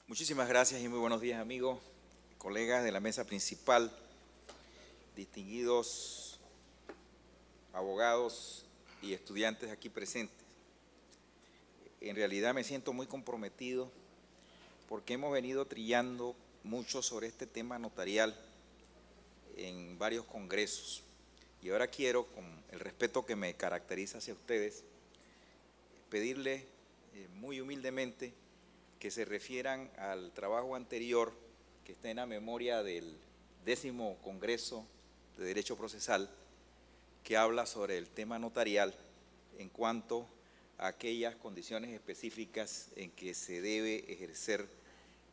Muchísimas gracias y muy buenos días, amigos, colegas de la mesa principal, distinguidos abogados y estudiantes aquí presentes. En realidad me siento muy comprometido porque hemos venido trillando mucho sobre este tema notarial en varios congresos. Y ahora quiero, con el respeto que me caracteriza hacia ustedes, pedirles muy humildemente que se refieran al trabajo anterior que está en la memoria del 10º Congreso de Derecho Procesal, que habla sobre el tema notarial en cuanto a aquellas condiciones específicas en que se debe ejercer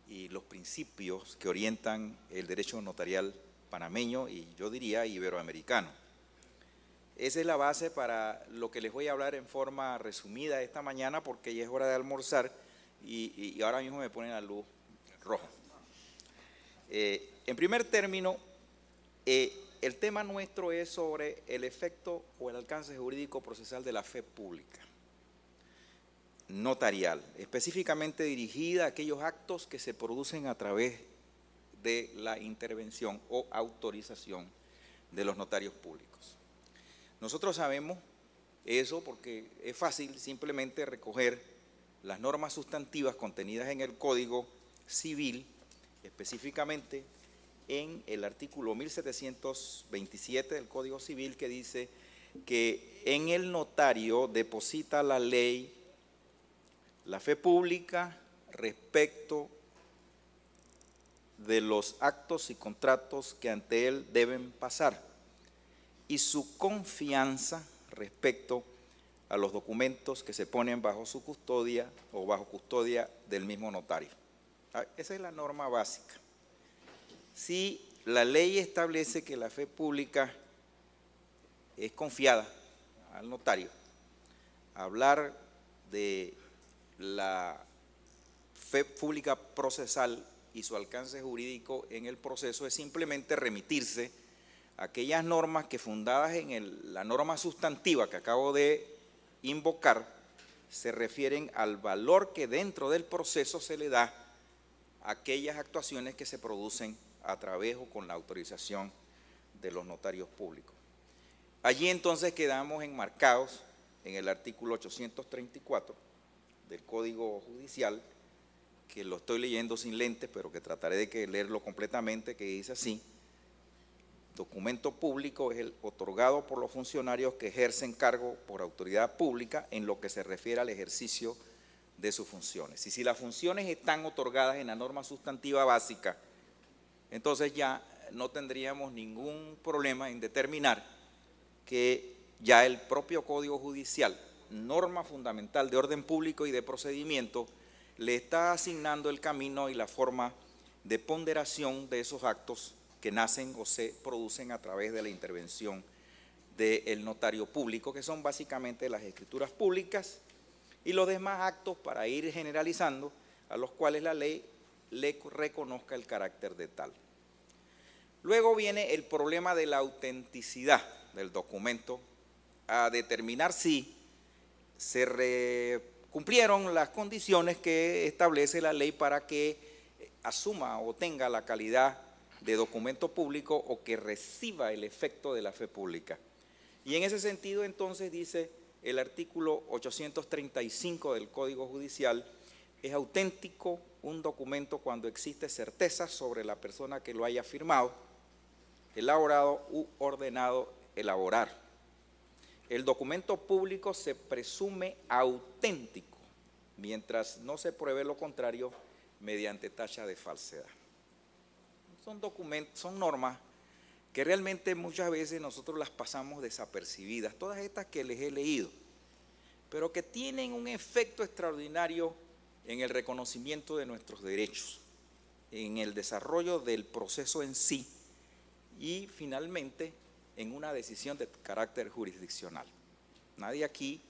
y los principios que orientan el derecho notarial panameño y yo diría iberoamericano. Esa es la base para lo que les voy a hablar en forma resumida esta mañana porque ya es hora de almorzar y ahora mismo me ponen la luz roja. En primer término, el tema nuestro es sobre el efecto o el alcance jurídico procesal de la fe pública notarial, específicamente dirigida a aquellos actos que se producen a través de la intervención o autorización de los notarios públicos. Nosotros sabemos eso porque es fácil simplemente recoger las normas sustantivas contenidas en el Código Civil, específicamente en el artículo 1727 del Código Civil, que dice que en el notario deposita la ley la fe pública respecto de los actos y contratos que ante él deben pasar y su confianza respecto a los documentos que se ponen bajo su custodia o bajo custodia del mismo notario. Esa es la norma básica. Si la ley establece que la fe pública es confiada al notario, hablar de la fe pública procesal y su alcance jurídico en el proceso es simplemente remitirse a aquellas normas que fundadas en la norma sustantiva que acabo de invocar se refieren al valor que dentro del proceso se le da a aquellas actuaciones que se producen a través o con la autorización de los notarios públicos. Allí entonces quedamos enmarcados en el artículo 834 del Código Judicial, que lo estoy leyendo sin lentes, pero que trataré de leerlo completamente, que dice así: documento público es el otorgado por los funcionarios que ejercen cargo por autoridad pública en lo que se refiere al ejercicio de sus funciones. Y si las funciones están otorgadas en la norma sustantiva básica, entonces ya no tendríamos ningún problema en determinar que ya el propio Código Judicial, norma fundamental de orden público y de procedimiento, le está asignando el camino y la forma de ponderación de esos actos que nacen o se producen a través de la intervención del notario público, que son básicamente las escrituras públicas y los demás actos, para ir generalizando, a los cuales la ley le reconozca el carácter de tal. Luego viene el problema de la autenticidad del documento, a determinar si se cumplieron las condiciones que establece la ley para que asuma o tenga la calidad de documento público o que reciba el efecto de la fe pública. Y en ese sentido entonces dice el artículo 835 del Código Judicial: es auténtico un documento cuando existe certeza sobre la persona que lo haya firmado, elaborado u ordenado elaborar. El documento público se presume auténtico mientras no se pruebe lo contrario mediante tacha de falsedad. Son documentos, son normas que realmente muchas veces nosotros las pasamos desapercibidas, todas estas que les he leído, pero que tienen un efecto extraordinario en el reconocimiento de nuestros derechos, en el desarrollo del proceso en sí y finalmente en una decisión de carácter jurisdiccional. Nadie aquí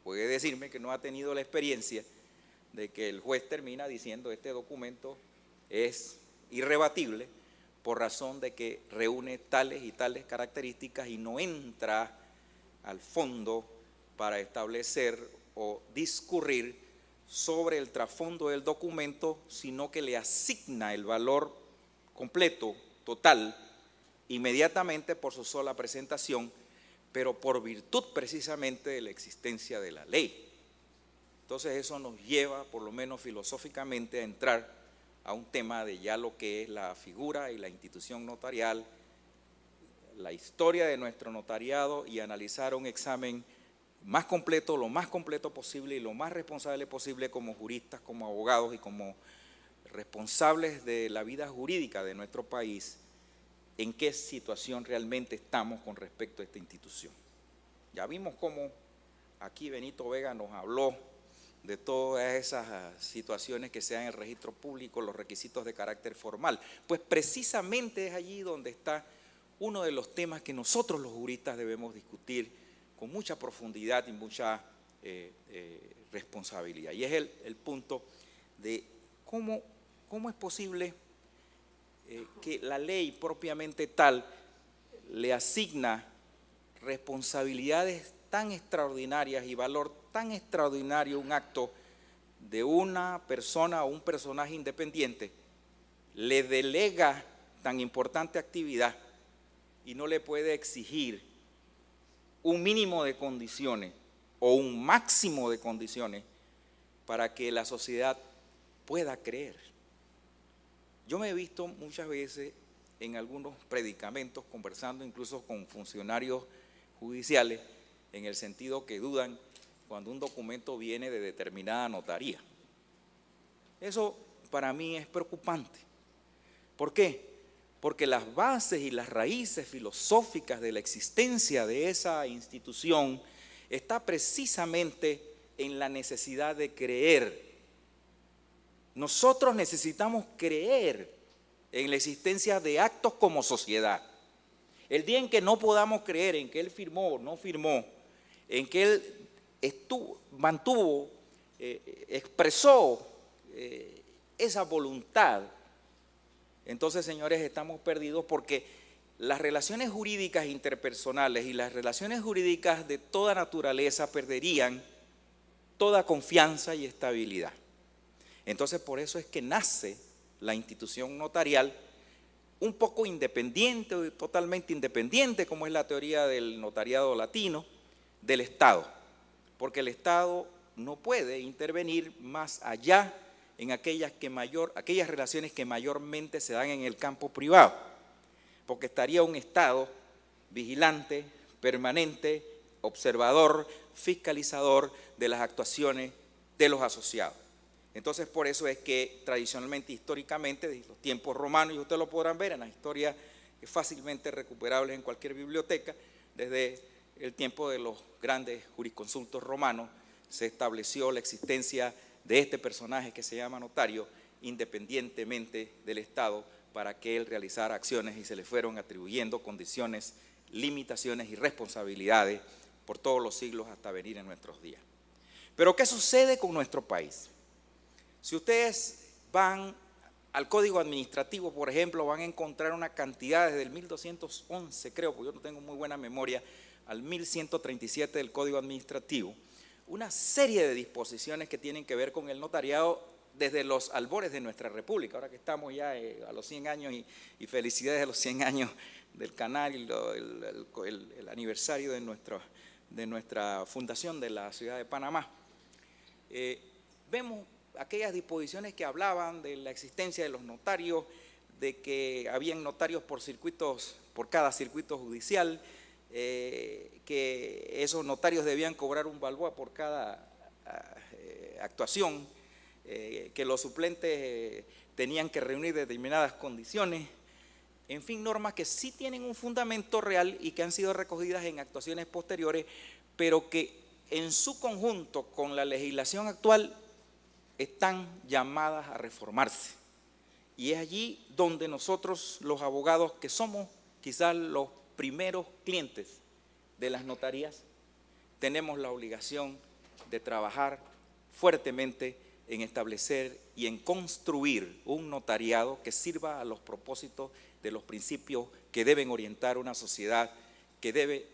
puede decirme que no ha tenido la experiencia de que el juez termina diciendo: este documento es irrebatible por razón de que reúne tales y tales características y no entra al fondo para establecer o discurrir sobre el trasfondo del documento, sino que le asigna el valor completo, total, inmediatamente por su sola presentación, pero por virtud precisamente de la existencia de la ley. Entonces eso nos lleva, por lo menos filosóficamente, a entrar a un tema de ya lo que es la figura y la institución notarial, la historia de nuestro notariado, y analizar un examen más completo, lo más completo posible y lo más responsable posible como juristas, como abogados y como responsables de la vida jurídica de nuestro país, en qué situación realmente estamos con respecto a esta institución. Ya vimos cómo aquí Benito Vega nos habló de todas esas situaciones que se dan en el registro público, los requisitos de carácter formal. Pues precisamente es allí donde está uno de los temas que nosotros los juristas debemos discutir con mucha profundidad y mucha responsabilidad. Y es el punto de cómo es posible que la ley propiamente tal le asigna responsabilidades tan extraordinarias y valor tan extraordinario a un acto de una persona o un personaje independiente, le delega tan importante actividad y no le puede exigir un mínimo de condiciones o un máximo de condiciones para que la sociedad pueda creer. Yo me he visto muchas veces en algunos predicamentos conversando incluso con funcionarios judiciales en el sentido que dudan cuando un documento viene de determinada notaría. Eso para mí es preocupante. ¿Por qué? Porque las bases y las raíces filosóficas de la existencia de esa institución está precisamente en la necesidad de creer. Nosotros necesitamos creer en la existencia de actos como sociedad. El día en que no podamos creer en que él firmó o no firmó, en que él expresó esa voluntad, entonces, señores, estamos perdidos, porque las relaciones jurídicas interpersonales y las relaciones jurídicas de toda naturaleza perderían toda confianza y estabilidad. Entonces, por eso es que nace la institución notarial un poco independiente o totalmente independiente, como es la teoría del notariado latino, del Estado, porque el Estado no puede intervenir más allá en aquellas relaciones que mayormente se dan en el campo privado, porque estaría un Estado vigilante, permanente, observador, fiscalizador de las actuaciones de los asociados. Entonces, por eso es que tradicionalmente, históricamente, desde los tiempos romanos, y ustedes lo podrán ver en la historia fácilmente recuperable en cualquier biblioteca, desde el tiempo de los grandes jurisconsultos romanos, se estableció la existencia de este personaje que se llama notario, independientemente del Estado, para que él realizara acciones, y se le fueron atribuyendo condiciones, limitaciones y responsabilidades por todos los siglos hasta venir en nuestros días. Pero ¿qué sucede con nuestro país? Si ustedes van al Código Administrativo, por ejemplo, van a encontrar una cantidad desde el 1211, creo, porque yo no tengo muy buena memoria, al 1137 del Código Administrativo, una serie de disposiciones que tienen que ver con el notariado desde los albores de nuestra república, ahora que estamos ya a los 100 años y felicidades a los 100 años del canal y el aniversario de nuestra fundación de la ciudad de Panamá. Vemos aquellas disposiciones que hablaban de la existencia de los notarios, de que habían notarios por cada circuito judicial, que esos notarios debían cobrar un balboa por cada actuación, que los suplentes tenían que reunir determinadas condiciones, en fin, normas que sí tienen un fundamento real y que han sido recogidas en actuaciones posteriores, pero que en su conjunto con la legislación actual están llamadas a reformarse. Y es allí donde nosotros, los abogados, que somos quizás los primeros clientes de las notarías, tenemos la obligación de trabajar fuertemente en establecer y en construir un notariado que sirva a los propósitos de los principios que deben orientar una sociedad, que debe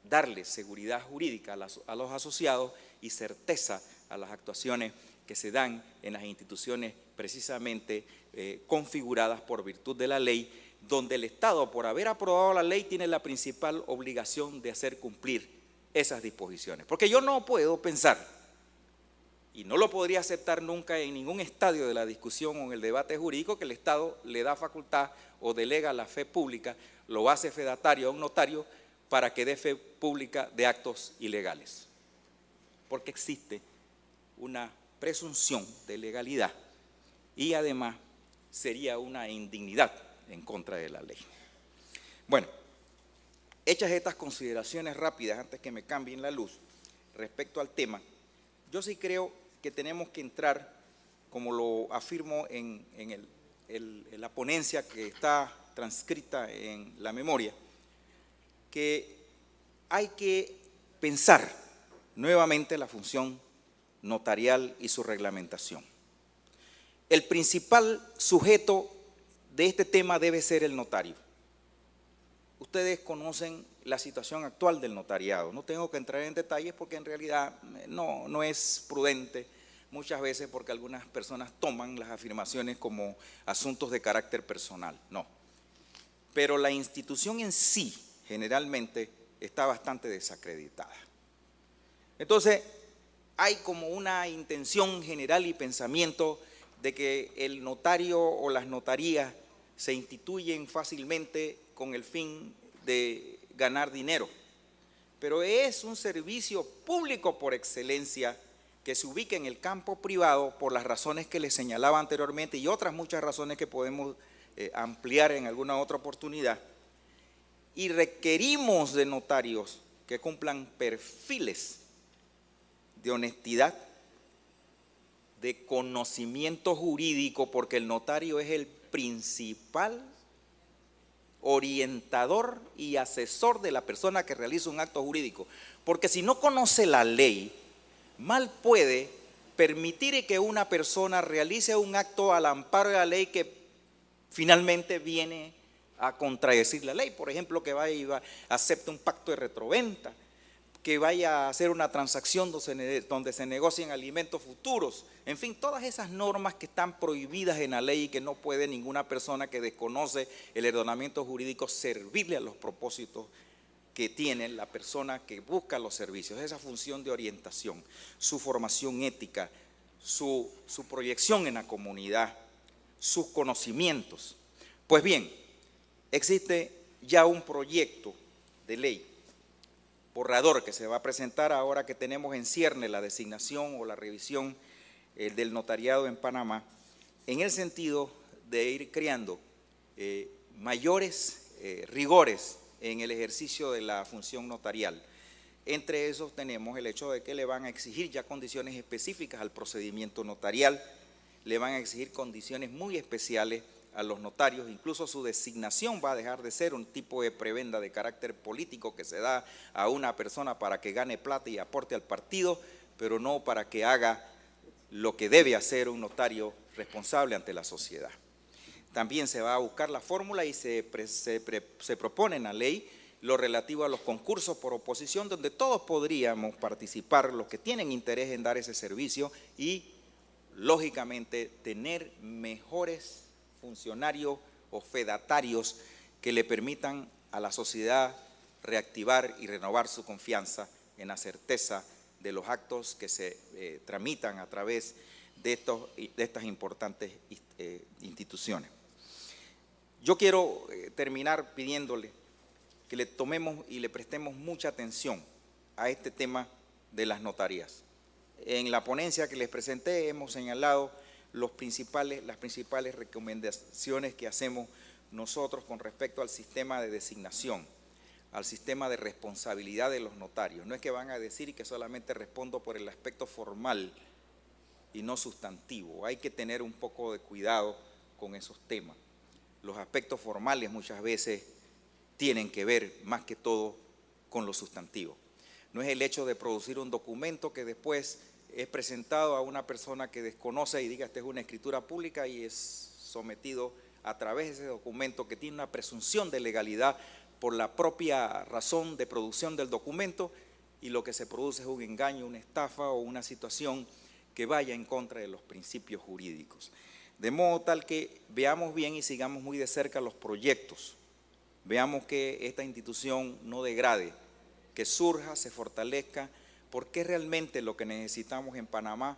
darle seguridad jurídica a los asociados y certeza a las actuaciones que se dan en las instituciones precisamente configuradas por virtud de la ley, donde el Estado, por haber aprobado la ley, tiene la principal obligación de hacer cumplir esas disposiciones. Porque yo no puedo pensar, y no lo podría aceptar nunca en ningún estadio de la discusión o en el debate jurídico, que el Estado le da facultad o delega la fe pública, lo hace fedatario a un notario para que dé fe pública de actos ilegales. Porque existe una presunción de legalidad y además sería una indignidad en contra de la ley. Bueno, hechas estas consideraciones rápidas antes que me cambien la luz respecto al tema, yo sí creo que tenemos que entrar, como lo afirmo en la ponencia que está transcrita en la memoria, que hay que pensar nuevamente la función notarial y su reglamentación. El principal sujeto de este tema debe ser el notario. Ustedes conocen la situación actual del notariado. No tengo que entrar en detalles porque en realidad no es prudente muchas veces, porque algunas personas toman las afirmaciones como asuntos de carácter personal. No. Pero la institución en sí generalmente está bastante desacreditada. Entonces, hay como una intención general y pensamiento de que el notario o las notarías se instituyen fácilmente con el fin de ganar dinero, pero es un servicio público por excelencia que se ubica en el campo privado por las razones que les señalaba anteriormente y otras muchas razones que podemos ampliar en alguna otra oportunidad, y requerimos de notarios que cumplan perfiles de honestidad, de conocimiento jurídico, porque el notario es el principal orientador y asesor de la persona que realiza un acto jurídico, porque si no conoce la ley, mal puede permitir que una persona realice un acto al amparo de la ley que finalmente viene a contradecir la ley. Por ejemplo, que vaya y acepte un pacto de retroventa, que vaya a hacer una transacción donde se negocien alimentos futuros, en fin, todas esas normas que están prohibidas en la ley y que no puede ninguna persona que desconoce el ordenamiento jurídico servirle a los propósitos que tiene la persona que busca los servicios, esa función de orientación, su formación ética, su proyección en la comunidad, sus conocimientos. Pues bien, existe ya un proyecto de ley borrador que se va a presentar ahora que tenemos en cierne la designación o la revisión del notariado en Panamá, en el sentido de ir creando mayores rigores en el ejercicio de la función notarial. Entre esos tenemos el hecho de que le van a exigir ya condiciones específicas al procedimiento notarial, le van a exigir condiciones muy especiales a los notarios, incluso su designación va a dejar de ser un tipo de prebenda de carácter político que se da a una persona para que gane plata y aporte al partido, pero no para que haga lo que debe hacer un notario responsable ante la sociedad. También se va a buscar la fórmula y se propone en la ley lo relativo a los concursos por oposición, donde todos podríamos participar, los que tienen interés en dar ese servicio y, lógicamente, tener mejores funcionarios o fedatarios que le permitan a la sociedad reactivar y renovar su confianza en la certeza de los actos que se tramitan a través de estas importantes instituciones. Yo quiero terminar pidiéndole que le tomemos y le prestemos mucha atención a este tema de las notarías. En la ponencia que les presenté hemos señalado las principales recomendaciones que hacemos nosotros con respecto al sistema de designación, al sistema de responsabilidad de los notarios. No es que van a decir que solamente respondo por el aspecto formal y no sustantivo. Hay que tener un poco de cuidado con esos temas. Los aspectos formales muchas veces tienen que ver más que todo con lo sustantivo. No es el hecho de producir un documento que después es presentado a una persona que desconoce y diga esta es una escritura pública y es sometido a través de ese documento que tiene una presunción de legalidad por la propia razón de producción del documento, y lo que se produce es un engaño, una estafa o una situación que vaya en contra de los principios jurídicos. De modo tal que veamos bien y sigamos muy de cerca los proyectos, veamos que esta institución no degrade, que surja, se fortalezca, porque es realmente lo que necesitamos en Panamá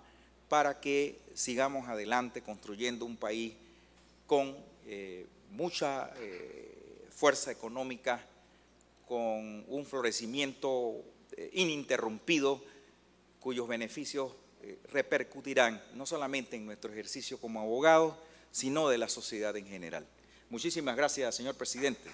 para que sigamos adelante construyendo un país con mucha fuerza económica, con un florecimiento ininterrumpido, cuyos beneficios repercutirán no solamente en nuestro ejercicio como abogados, sino de la sociedad en general. Muchísimas gracias, señor presidente.